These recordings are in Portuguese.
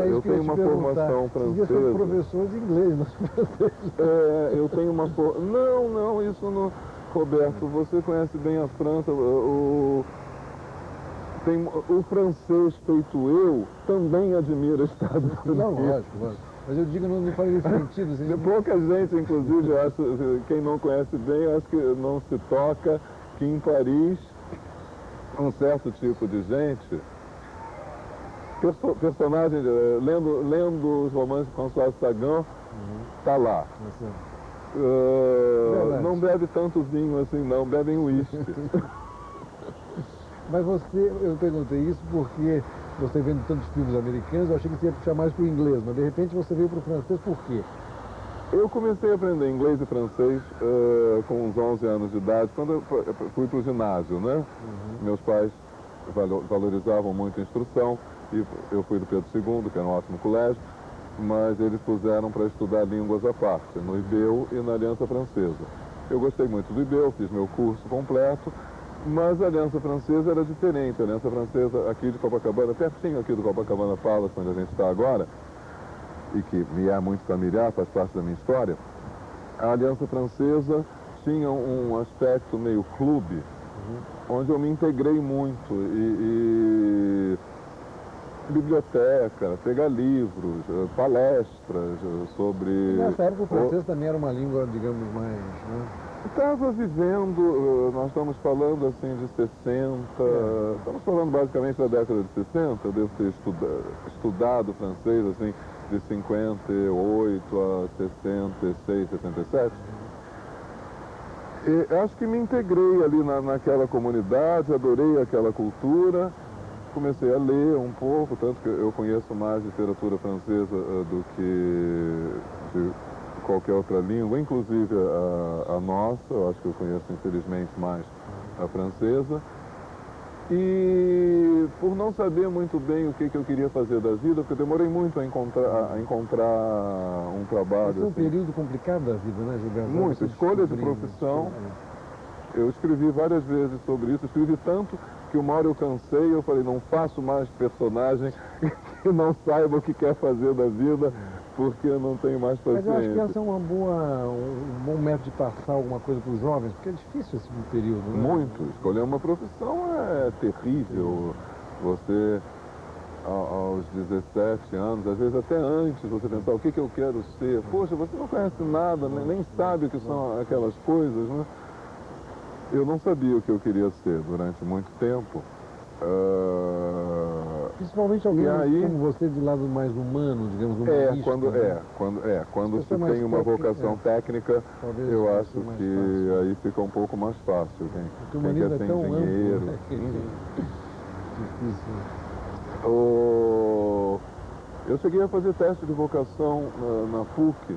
Eu tenho uma formação francesa. Você é professor de inglês, não francês. Eu tenho uma formação... Não, isso não... Roberto, você conhece bem a França. O francês feito eu também admira Estados Unidos. Não, lógico. Mas eu digo, não faz esse sentido. Assim, pouca gente, inclusive, eu acho, quem não conhece bem, eu acho que não se toca que em Paris, um certo tipo de gente, personagem, lendo os romances de François Sagan, está lá. Não bebe tanto vinho assim, não, bebem uísque. Mas eu perguntei isso porque você vendo tantos filmes americanos, eu achei que você ia puxar mais para o inglês, mas de repente você veio para o francês por quê? Eu comecei a aprender inglês e francês com uns 11 anos de idade, quando eu fui para o ginásio, né? Meus pais valorizavam muito a instrução, e eu fui do Pedro II, que era um ótimo colégio, mas eles puseram para estudar línguas à parte, no IBEU e na Aliança Francesa. Eu gostei muito do IBEU, fiz meu curso completo, mas a Aliança Francesa era diferente. A Aliança Francesa aqui de Copacabana, pertinho aqui do Copacabana Palace, onde a gente está agora, e que me é muito familiar, faz parte da minha história, a Aliança Francesa tinha um aspecto meio clube, onde eu me integrei muito, e biblioteca, pegar livros, palestras sobre... Nessa época o francês também era uma língua, digamos, mais... Né? Estava vivendo, nós estamos falando assim de 60, estamos falando basicamente da década de 60, eu devo ter estudado francês assim de 58 a 66, 67. E acho que me integrei ali naquela comunidade, adorei aquela cultura, comecei a ler um pouco, tanto que eu conheço mais literatura francesa do que de qualquer outra língua, inclusive a nossa. Eu acho que eu conheço infelizmente mais a francesa. E por não saber muito bem o que eu queria fazer da vida, porque eu demorei muito a encontrar um trabalho. Foi um período complicado da vida, né, Gilberto? Muito, escolha de profissão. Eu escrevi várias vezes sobre isso, escrevi tanto que uma hora eu cansei, eu falei, não faço mais personagem que não saiba o que quer fazer da vida, porque eu não tenho mais paciência. Mas eu acho que essa é um bom método de passar alguma coisa para os jovens, porque é difícil esse período, né? Muito. Escolher uma profissão é terrível. Você, aos 17 anos, às vezes até antes, você pensar o que eu quero ser. Poxa, você não conhece nada, nem sabe o que são aquelas coisas, né? Eu não sabia o que eu queria ser durante muito tempo. Principalmente alguém como você, de lado mais humano, digamos, humanista. Quando se tem uma vocação técnica, eu acho que aí fica um pouco mais fácil. Quem quer ser engenheiro. Difícil. Eu cheguei a fazer teste de vocação na PUC.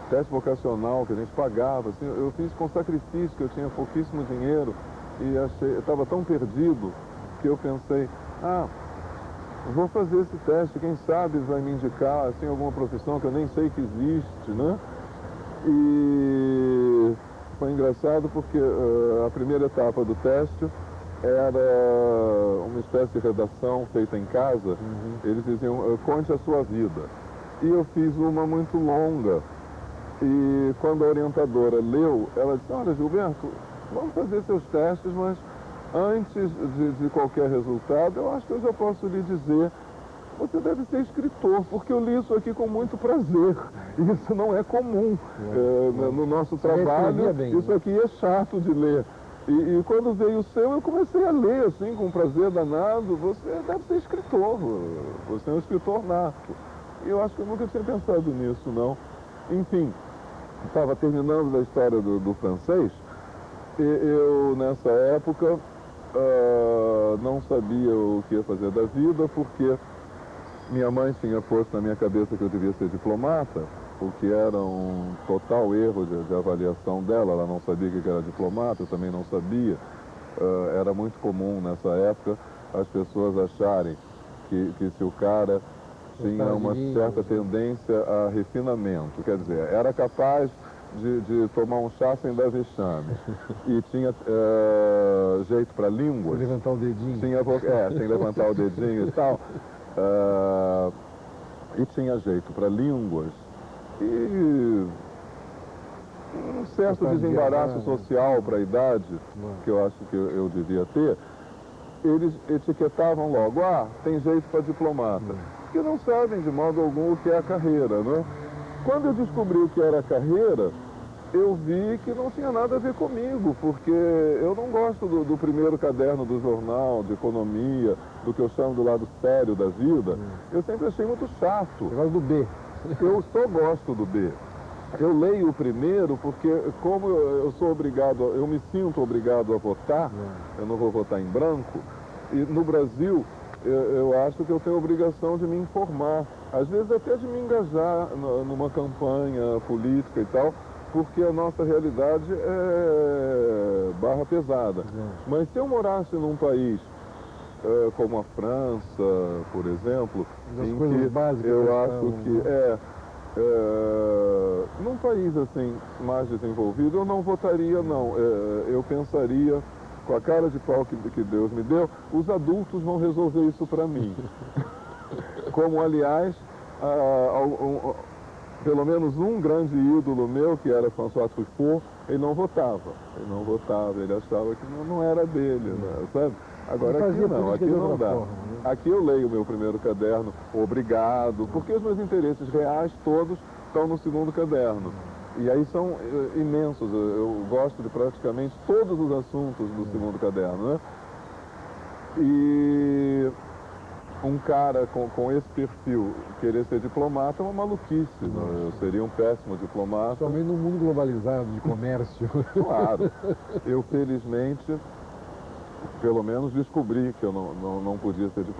Teste vocacional que a gente pagava, assim, eu fiz com sacrifício, que eu tinha pouquíssimo dinheiro e eu estava tão perdido que eu pensei, vou fazer esse teste, quem sabe vai me indicar assim, alguma profissão que eu nem sei que existe, né? E foi engraçado porque a primeira etapa do teste era uma espécie de redação feita em casa. Eles diziam, conte a sua vida. E eu fiz uma muito longa. E quando a orientadora leu, ela disse, olha, Gilberto, vamos fazer seus testes, mas antes de qualquer resultado, eu acho que eu já posso lhe dizer, você deve ser escritor, porque eu li isso aqui com muito prazer. Isso não é comum no nosso trabalho, isso aqui é chato de ler. E quando veio o seu, eu comecei a ler, assim, com prazer danado, você deve ser escritor, você é um escritor nato. E eu acho que eu nunca tinha pensado nisso, não. Enfim, estava terminando a história do francês, e eu, nessa época, não sabia o que ia fazer da vida, porque minha mãe tinha posto na minha cabeça que eu devia ser diplomata, o que era um total erro de avaliação dela. Ela não sabia que era diplomata, eu também não sabia. Era muito comum nessa época as pessoas acharem que se o cara tinha uma certa tendência a refinamento, quer dizer, era capaz de tomar um chá sem dar vexame e tinha jeito para línguas. Sem levantar o dedinho. Sem levantar o dedinho e tal. e tinha jeito para línguas, e um certo desembaraço social para a idade, que eu acho que eu devia ter, eles etiquetavam logo, tem jeito para diplomata, que não sabem de modo algum o que é a carreira, né? Quando eu descobri o que era a carreira, eu vi que não tinha nada a ver comigo, porque eu não gosto do primeiro caderno do jornal, de economia, do que eu chamo do lado sério da vida. Eu sempre achei muito chato. Eu gosto do B. Eu só gosto do B. Eu leio o primeiro porque, como eu sou obrigado, eu me sinto obrigado a votar, eu não vou votar em branco, e no Brasil eu acho que eu tenho a obrigação de me informar, às vezes até de me engajar numa campanha política e tal, porque a nossa realidade é barra pesada. Mas se eu morasse num país como a França, por exemplo, em que eu acho que num país assim mais desenvolvido, eu não votaria não. Eu pensaria, com a cara de pau que Deus me deu, os adultos vão resolver isso para mim. Como, aliás, pelo menos um grande ídolo meu, que era François Truffaut, ele não votava, ele achava que não era dele, né, sabe? Agora aqui não dá. Aqui eu leio o meu primeiro caderno, obrigado, porque os meus interesses reais todos estão no segundo caderno. E aí são imensos, eu gosto de praticamente todos os assuntos do segundo caderno, né? E um cara com esse perfil querer ser diplomata é uma maluquice, né? Eu seria um péssimo diplomata. Somente num mundo globalizado de comércio. Claro. Eu, felizmente, pelo menos descobri que eu não podia ser diplomata.